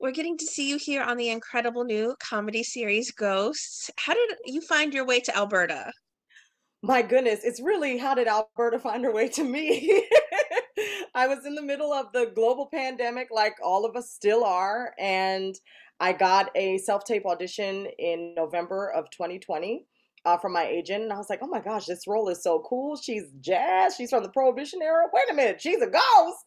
We're getting to see you here on the incredible new comedy series Ghosts. How did you find your way to Alberta? My goodness, it's really how did Alberta find her way to me? I was in the middle of the global pandemic, like all of us still are, and I got a self-tape audition in November of 2020 from my agent, and I was like, "Oh my gosh, this role is so cool! She's jazz. She's from the Prohibition era. Wait a minute, she's a ghost!"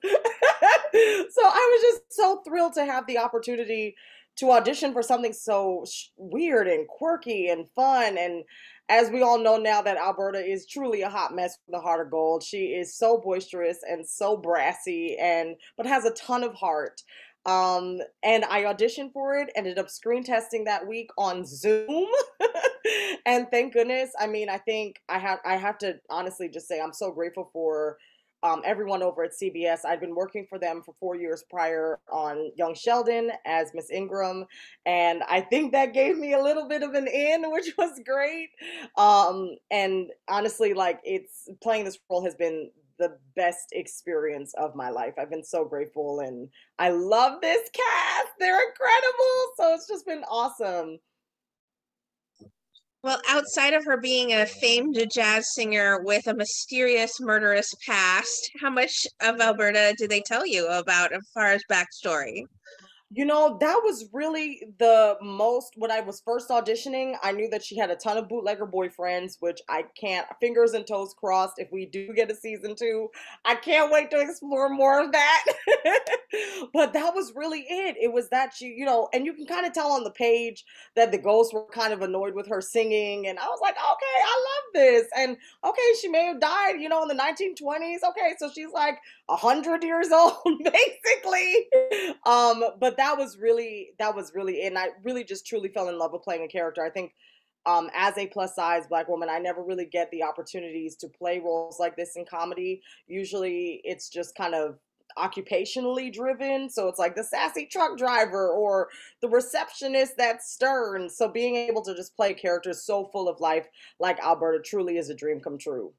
So I was just so thrilled to have the opportunity to audition for something so weird and quirky and fun. And as we all know now that Alberta is truly a hot mess with a heart of gold. She is so boisterous and so brassy and but has a ton of heart. And I auditioned for it, ended up screen testing that week on Zoom. And thank goodness. I mean, I have to honestly just say I'm so grateful for everyone over at CBS. I'd been working for them for 4 years prior on Young Sheldon as Miss Ingram, and I think that gave me a little bit of an in, which was great. And honestly, like it's playing this role has been the best experience of my life. I've been so grateful, and I love this cast. They're incredible. So it's just been awesome. Well, outside of her being a famed jazz singer with a mysterious murderous past, how much of Alberta did they tell you about as far as backstory? That was really the most when I was first auditioning. I knew that she had a ton of bootlegger boyfriends, which I can't, fingers and toes crossed, if we do get a season two. I can't wait to explore more of that. But that was really it. It was that and you can kind of tell on the page that the ghosts were kind of annoyed with her singing. And I was like, okay, I love this. And okay, she may have died, in the 1920s. Okay, so she's like 100 years old, basically. But that was really it. And I really just truly fell in love with playing a character. I think as a plus size black woman, I never really get the opportunities to play roles like this in comedy. Usually it's just kind of occupationally driven. So it's like the sassy truck driver or the receptionist that's stern. So being able to just play characters so full of life like Alberta truly is a dream come true.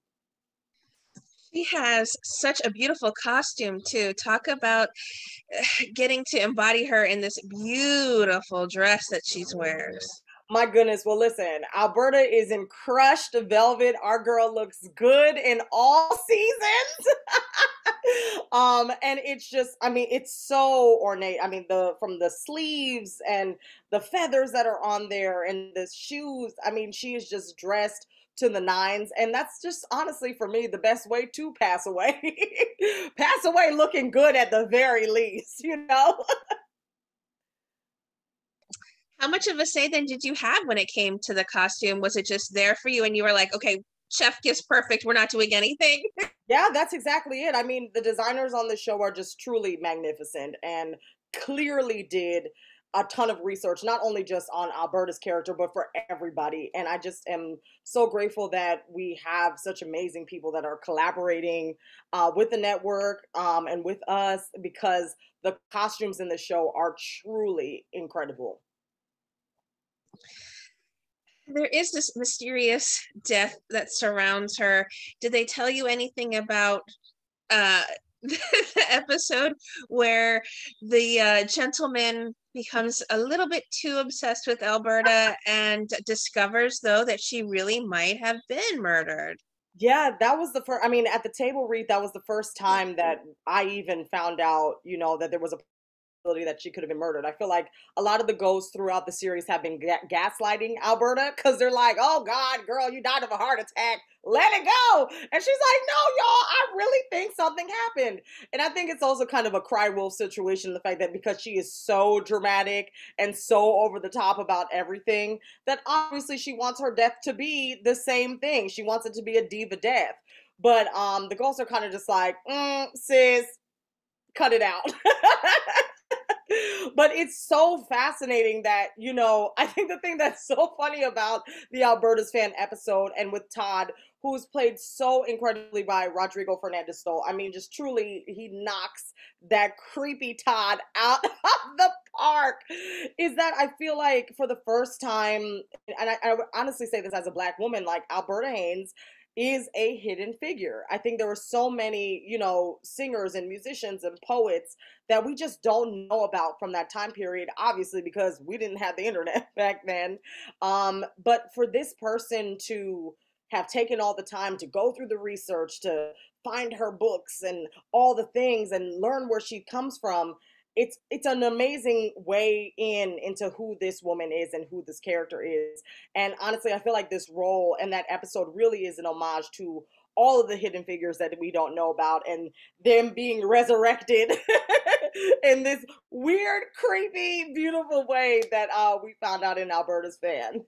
She has such a beautiful costume too. Talk about getting to embody her in this beautiful dress that she wears. My goodness. Well, listen, Alberta is in crushed velvet. Our girl looks good in all seasons. And it's just, I mean, it's so ornate. I mean, the from the sleeves and the feathers that are on there and the shoes. I mean, she is just dressed to the nines. And that's just honestly for me the best way to pass away. Pass away looking good at the very least. How much of a say then did you have when it came to the costume? Was it just there for you and you were like, okay, chef kiss perfect, we're not doing anything? Yeah, that's exactly it. I mean, the designers on the show are just truly magnificent and clearly did a ton of research, not only just on Alberta's character, but for everybody. And I just am so grateful that we have such amazing people that are collaborating with the network and with us because the costumes in the show are truly incredible. There is this mysterious death that surrounds her. Did they tell you anything about uh the episode where the gentleman becomes a little bit too obsessed with Alberta and discovers though that she really might have been murdered? Yeah, that was the first. I mean, at the table read, that was the first time that I even found out, that there was a possibility that she could have been murdered. I feel like a lot of the ghosts throughout the series have been gaslighting Alberta because they're like, "Oh God, girl, you died of a heart attack. Let it go." And she's like, "No, y'all, I really think something happened." And I think it's also kind of a cry wolf situation, the fact that because she is so dramatic and so over the top about everything, that obviously she wants her death to be the same thing. She wants it to be a diva death. But the ghosts are kind of just like, sis, cut it out. But it's so fascinating that, I think the thing that's so funny about the Alberta's fan episode and with Todd, who's played so incredibly by Rodrigo Fernandez Stoll. I mean, just truly, he knocks that creepy Todd out of the park. Is that I feel like for the first time, and I would honestly say this as a black woman, like Alberta Haynes is a hidden figure. I think there were so many, singers and musicians and poets that we just don't know about from that time period, obviously, because we didn't have the internet back then. But for this person to have taken all the time to go through the research, to find her books and all the things and learn where she comes from, it's an amazing way into who this woman is and who this character is. And honestly, I feel like this role and that episode really is an homage to all of the hidden figures that we don't know about, and them being resurrected in this weird, creepy, beautiful way that we found out in Alberta's fan.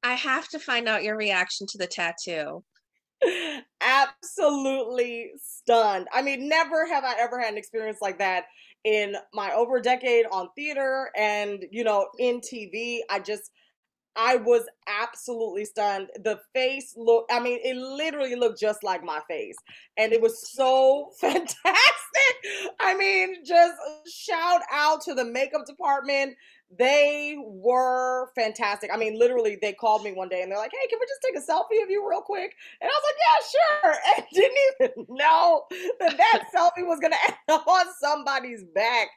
I have to find out your reaction to the tattoo. Absolutely stunned. I mean, never have I ever had an experience like that in my over a decade on theater and, in TV. I was absolutely stunned. The face looked, I mean, it literally looked just like my face. And it was so fantastic. I mean, just shout out to the makeup department. They were fantastic. I mean, literally, they called me one day and they're like, hey, can we just take a selfie of you real quick? And I was like, yeah, sure. And didn't even know that selfie was going to end up on somebody's back.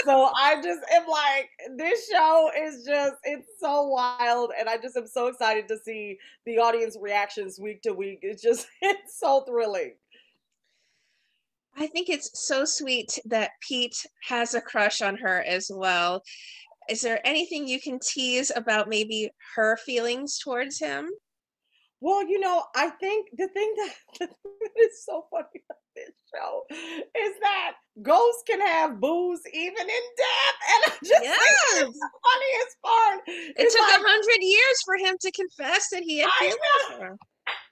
So I just am like, this show is just, it's so wild. And I just am so excited to see the audience reactions week to week. It's so thrilling. I think it's so sweet that Pete has a crush on her as well. Is there anything you can tease about maybe her feelings towards him? Well, I think the thing that is so funny about this show is that ghosts can have booze even in death. And I just think Yes. it's the funniest part. It took 100 years for him to confess that he had feelings for her.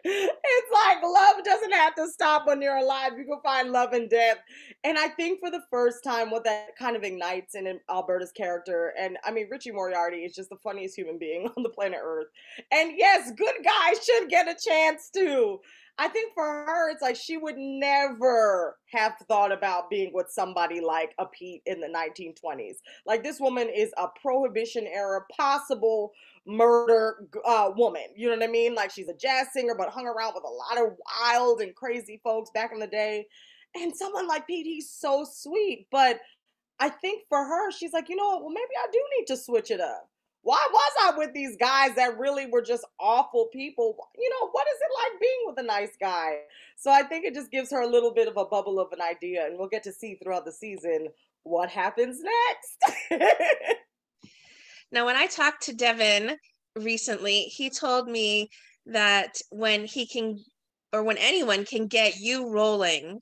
It's like love doesn't have to stop when you're alive. You can find love in death. And I think for the first time, what that kind of ignites in Alberta's character, and I mean, Richie Moriarty is just the funniest human being on the planet Earth. And yes, good guys should get a chance too. I think for her, it's like she would never have thought about being with somebody like a Pete in the 1920s. Like, this woman is a Prohibition era possible murder woman. You know what I mean? Like, she's a jazz singer, but hung around with a lot of wild and crazy folks back in the day. And someone like Pete, he's so sweet. But I think for her, she's like, you know what? Well, maybe I do need to switch it up. Why was I with these guys that really were just awful people? What is it like being with a nice guy? So I think it just gives her a little bit of a bubble of an idea, and we'll get to see throughout the season what happens next. Now, when I talked to Devin recently, he told me that when anyone can get you rolling,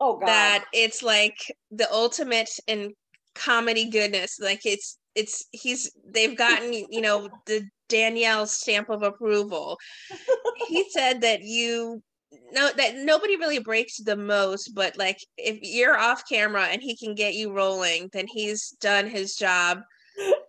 Oh God. that it's like the ultimate in comedy goodness. Like they've gotten, the Danielle stamp of approval. He said that that nobody really breaks the most, but like if you're off camera and he can get you rolling, then he's done his job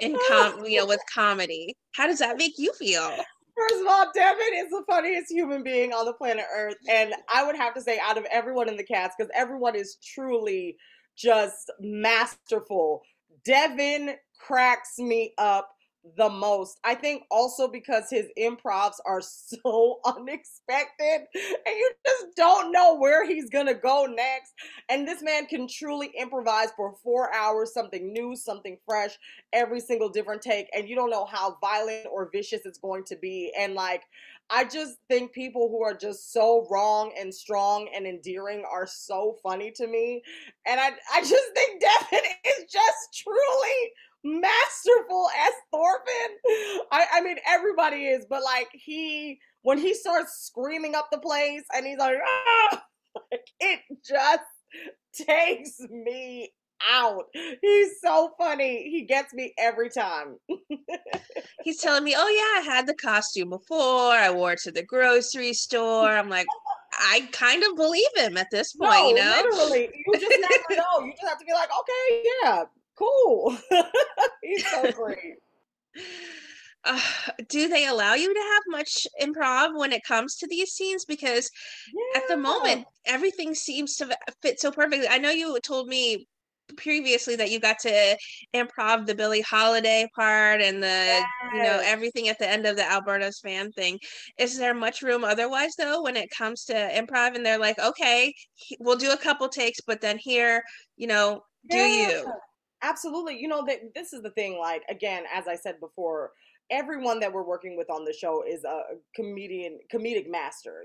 with comedy. How does that make you feel? First of all, Devin is the funniest human being on the planet Earth. And I would have to say, out of everyone in the cast, because everyone is truly just masterful, Devin cracks me up the most. I think also because his improvs are so unexpected and you just don't know where he's gonna go next. And this man can truly improvise for 4 hours, something new, something fresh, every single different take, and you don't know how violent or vicious it's going to be. And like, I just think people who are just so wrong and strong and endearing are so funny to me. And I just think Devin is just truly masterful as Thorfinn. I mean, everybody is, but like, when he starts screaming up the place and he's like, ah, like, it just takes me out. He's so funny. He gets me every time. He's telling me, oh yeah, I had the costume before, I wore it to the grocery store. I'm like, I kind of believe him at this point, No, literally, you just never know. You just have to be like, okay, yeah, cool. He's so great. Do they allow you to have much improv when it comes to these scenes? Because at the moment, everything seems to fit so perfectly. I know you told me previously that you got to improv the Billie Holiday part and the, Yes. everything at the end of the Alberta's fan thing. Is there much room otherwise though when it comes to improv and they're like, okay, we'll do a couple takes, but then here, do Yeah. you? Absolutely. That this is the thing, like again, as I said before, everyone that we're working with on the show is a comedic master.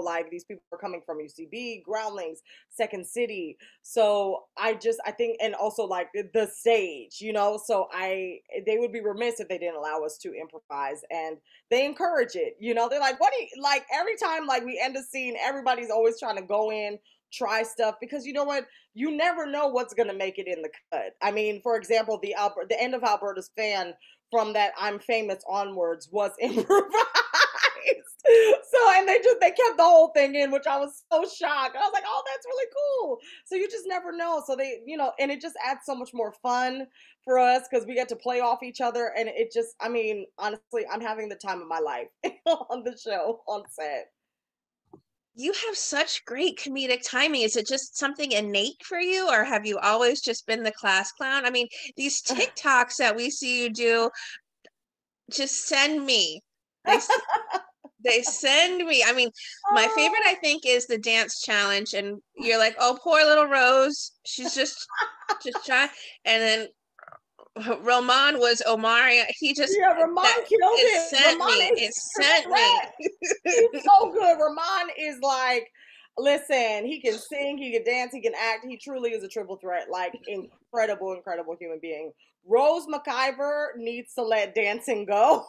Like these people are coming from UCB, Groundlings, Second City. So I think, and also like the stage, so they would be remiss if they didn't allow us to improvise, and they encourage it. They're like, what do you like every time like we end a scene, everybody's always trying to go in, try stuff, because you know what, you never know what's going to make it in the cut. I mean, for example, the end of Alberta's fan from that I'm famous onwards was improvised. So, and they kept the whole thing in, which I was so shocked. I was like, oh, that's really cool. So you just never know. So and it just adds so much more fun for us because we get to play off each other. And it just, I mean, honestly, I'm having the time of my life on the show, on set. You have such great comedic timing. Is it just something innate for you, or have you always just been the class clown? I mean, these TikToks that we see you do just send me. They they send me. I mean, my favorite I Oh, think is the dance challenge, and you're like, oh, poor little Rose. She's just trying, and then Roman was Omari. He just yeah, that Ramon killed it it. sent Ramon me. is It sent triple me. threat. He's so good. Ramon is like, listen, he can sing, he can dance, he can act. He truly is a triple threat. Like, incredible, incredible human being. Rose McIver needs to let dancing go.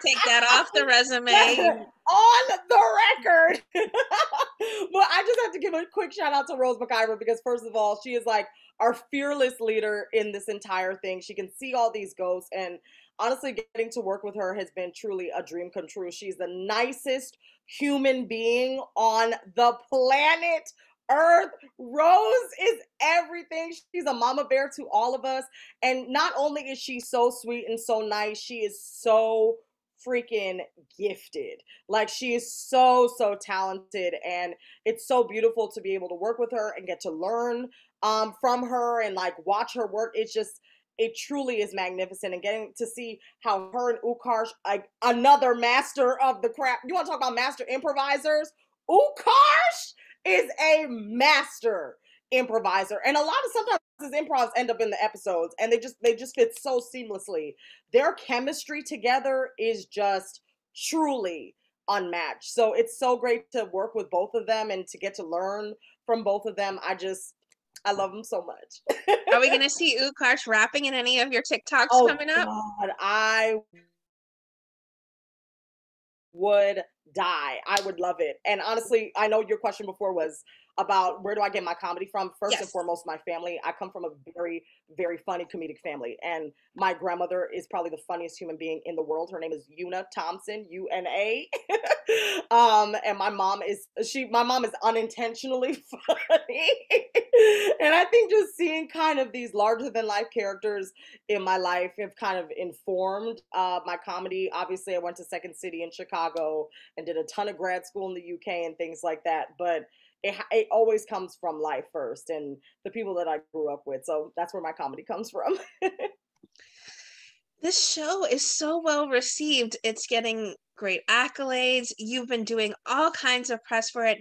Take that off the resume. On the record. But I just have to give a quick shout out to Rose McIver because, first of all, she is like our fearless leader in this entire thing. She can see all these ghosts, and honestly, getting to work with her has been truly a dream come true. She's the nicest human being on the planet Earth. Rose is everything. She's a mama bear to all of us. And not only is she so sweet and so nice, she is so freaking gifted. Like she is so talented, and it's so beautiful to be able to work with her and get to learn from her and like watch her work. It truly is magnificent, and getting to see how her and Ukarsh, like another master of the craft. You want to talk about master improvisers? Ukarsh is a master improviser, and a lot of sometimes his improvs end up in the episodes, and they just fit so seamlessly. Their chemistry together is just truly unmatched. So it's so great to work with both of them and to get to learn from both of them. I love them so much. Are we gonna see Ukarsh rapping in any of your TikToks Oh coming up? God, I would die. I would love it. And honestly, I know your question before was about where do I get my comedy from. First and Yes. foremost, my family. I come from a very, very funny comedic family. And my grandmother is probably the funniest human being in the world. Her name is Una Thompson, UNA. And my mom is unintentionally funny. And I think just seeing kind of these larger than life characters in my life have kind of informed my comedy. Obviously, I went to Second City in Chicago and did a ton of grad school in the UK and things like that. But it always comes from life first and the people that I grew up with. So that's where my comedy comes from. This show is so well received. It's getting great accolades. You've been doing all kinds of press for it,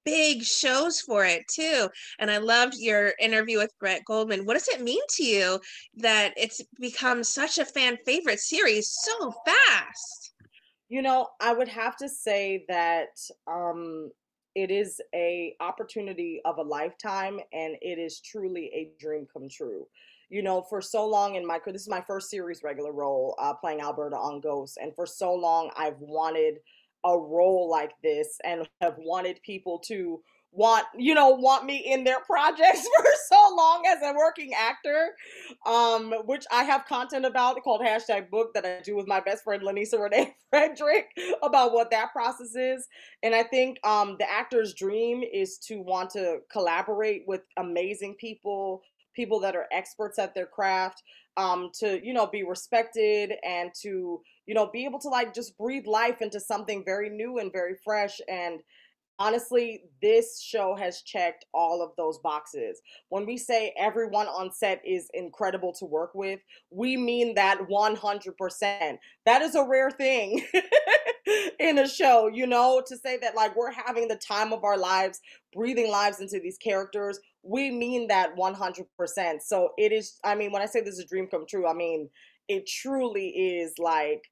big shows for it too. And I loved your interview with Brett Goldman. What does it mean to you that it's become such a fan favorite series so fast? I would have to say that it is a opportunity of a lifetime, and it is truly a dream come true. For so long in my this is my first series regular role, playing Alberta on Ghost, and for so long I've wanted a role like this and have wanted people to want me in their projects for so long as a working actor, which I have content about called #book that I do with my best friend Lanisa Renee Frederick about what that process is. And I think the actor's dream is to want to collaborate with amazing people that are experts at their craft, to be respected and to be able to like just breathe life into something very new and very fresh. And honestly, this show has checked all of those boxes. When we say everyone on set is incredible to work with, we mean that 100%. That is a rare thing in a show, to say that like we're having the time of our lives, breathing lives into these characters. We mean that 100%. So it is, I mean, when I say this is a dream come true, I mean, it truly is like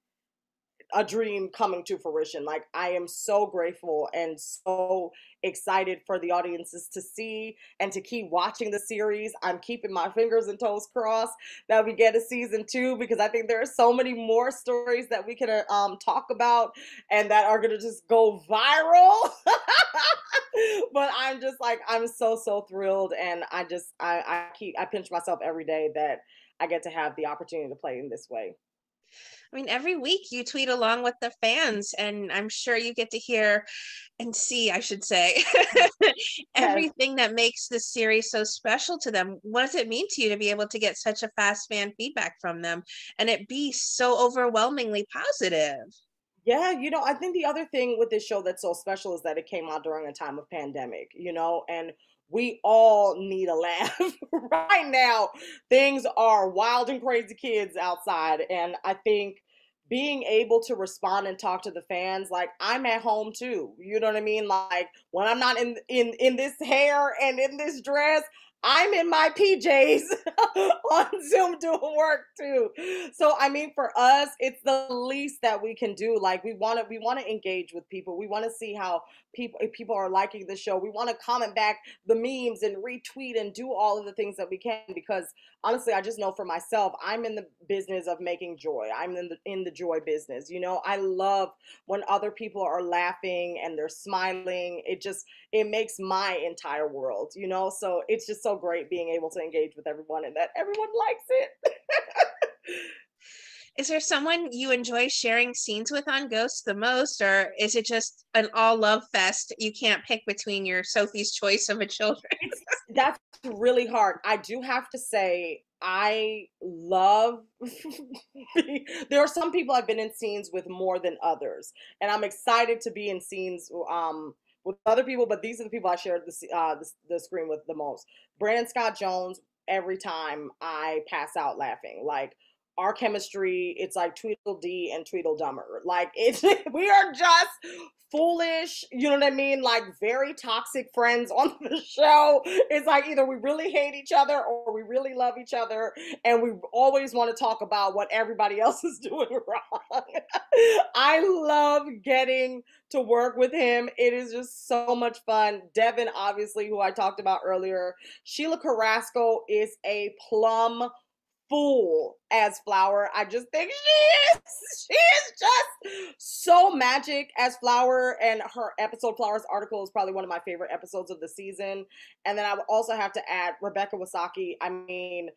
a dream coming to fruition. Like, I am so grateful and so excited for the audiences to see and to keep watching the series. I'm keeping my fingers and toes crossed that we get a season 2, because I think there are so many more stories that we can talk about and that are gonna just go viral. But I'm just like, I'm so thrilled, and I pinch myself every day that I get to have the opportunity to play in this way. I mean, every week you tweet along with the fans, and I'm sure you get to hear and see, I should say, Yes. everything that makes this series so special to them. What does it mean to you to be able to get such a fast fan feedback from them and it be so overwhelmingly positive? Yeah, I think the other thing with this show that's so special is that it came out during a time of pandemic, and we all need a laugh. Right now, things are wild and crazy kids outside, and I think being able to respond and talk to the fans, like I'm at home too. You know what I mean? Like when I'm not in this hair and in this dress, I'm in my PJs on Zoom doing work too. So I mean, for us, it's the least that we can do. Like we want to engage with people. We want to see how if people are liking the show. We want to comment back the memes and retweet and do all of the things that we can, because honestly, I just know for myself, I'm in the business of making joy. I'm in the joy business. I love when other people are laughing and they're smiling. It makes my entire world, so it's just so great being able to engage with everyone and that everyone likes it. Is there someone you enjoy sharing scenes with on Ghost the most, or is it just an all love fest? You can't pick between your Sophie's choice of a children. That's really hard. I do have to say, I love there are some people I've been in scenes with more than others, and I'm excited to be in scenes with other people, but these are the people I shared the screen with the most. Brandon Scott Jones, every time I pass out laughing. Like, our chemistry, it's like Tweedledee and Tweedledummer. Like, it's we are just foolish, you know what I mean? Like, very toxic friends on the show. It's like either we really hate each other or we really love each other, and we always want to talk about what everybody else is doing wrong. I love getting to work with him. It is just so much fun. Devin, obviously, who I talked about earlier. Sheila Carrasco is a plum fool as Flower. I just think she is. She is just so magic as Flower, and her episode Flower's article is probably one of my favorite episodes of the season. And then I would also have to add Rebecca Wasaki. I mean,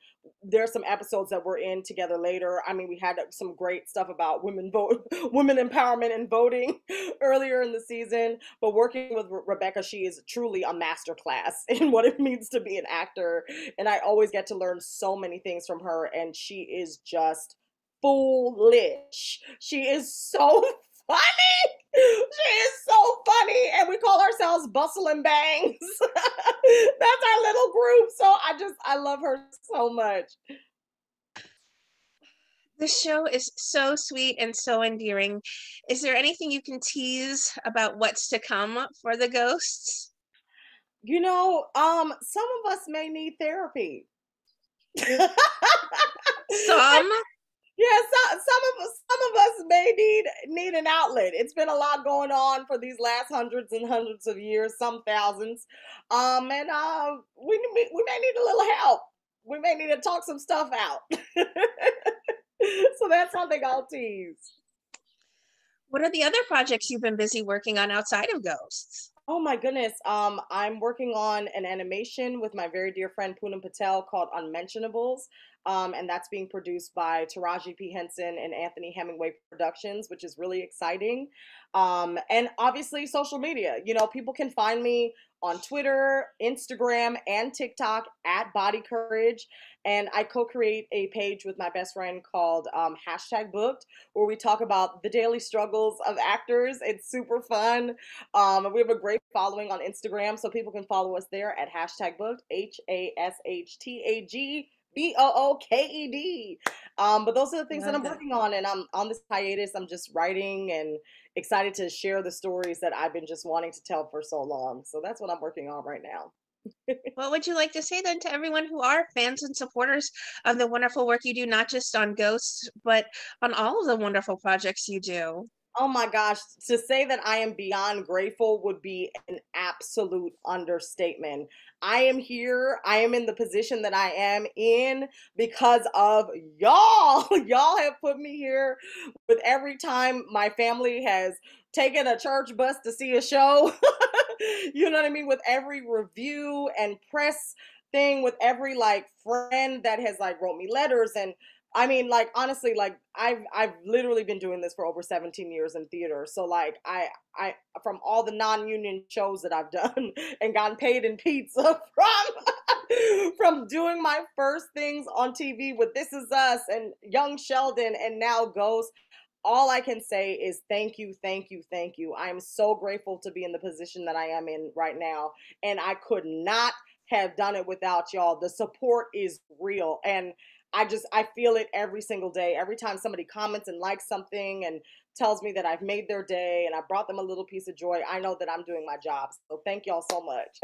there's some episodes that we're in together later. I mean, we had some great stuff about women empowerment and voting earlier in the season. But working with Rebecca, she is truly a masterclass in what it means to be an actor, and I always get to learn so many things from her, and she is just foolish. She is so funny. She is so funny, and we call ourselves Bustle and Bangs. That's our little group. So I love her so much. The show is so sweet and so endearing. Is there anything you can tease about what's to come for the ghosts? Some of us may need therapy. Some? Yeah, some of us may need an outlet. It's been a lot going on for these last hundreds and hundreds of years, some thousands, and we may need a little help. We may need to talk some stuff out. So that's something I'll tease. What are the other projects you've been busy working on outside of Ghosts? Oh my goodness. I'm working on an animation with my very dear friend Poonam Patel called Unmentionables. And that's being produced by Taraji P. Henson and Anthony Hemingway Productions, which is really exciting. And obviously social media. People can find me on Twitter, Instagram, and TikTok at Body Courage. And I co-create a page with my best friend called hashtag Booked, where we talk about the daily struggles of actors. It's super fun. We have a great following on Instagram, so people can follow us there at hashtag Booked, HASHTAGBOOKED. But those are the things that Love I'm that. working on, and I'm on this hiatus. I'm just writing and excited to share the stories that I've been just wanting to tell for so long. So that's what I'm working on right now. What would you like to say then to everyone who are fans and supporters of the wonderful work you do, not just on Ghosts, but on all of the wonderful projects you do? Oh my gosh, to say that I am beyond grateful would be an absolute understatement. I am here, I am in the position that I am in because of y'all. Y'all have put me here with every time my family has taken a church bus to see a show. You know what I mean? With every review and press thing, with every like friend that has like wrote me letters and I mean, like honestly, like I've literally been doing this for over 17 years in theater. So like I from all the non-union shows that I've done and gotten paid in pizza from doing my first things on TV with This Is Us and Young Sheldon and now Ghost. All I can say is thank you, thank you, thank you. I am so grateful to be in the position that I am in right now, and I could not have done it without y'all. The support is real, and I feel it every single day. Every time somebody comments and likes something and tells me that I've made their day and I brought them a little piece of joy, I know that I'm doing my job. So thank y'all so much.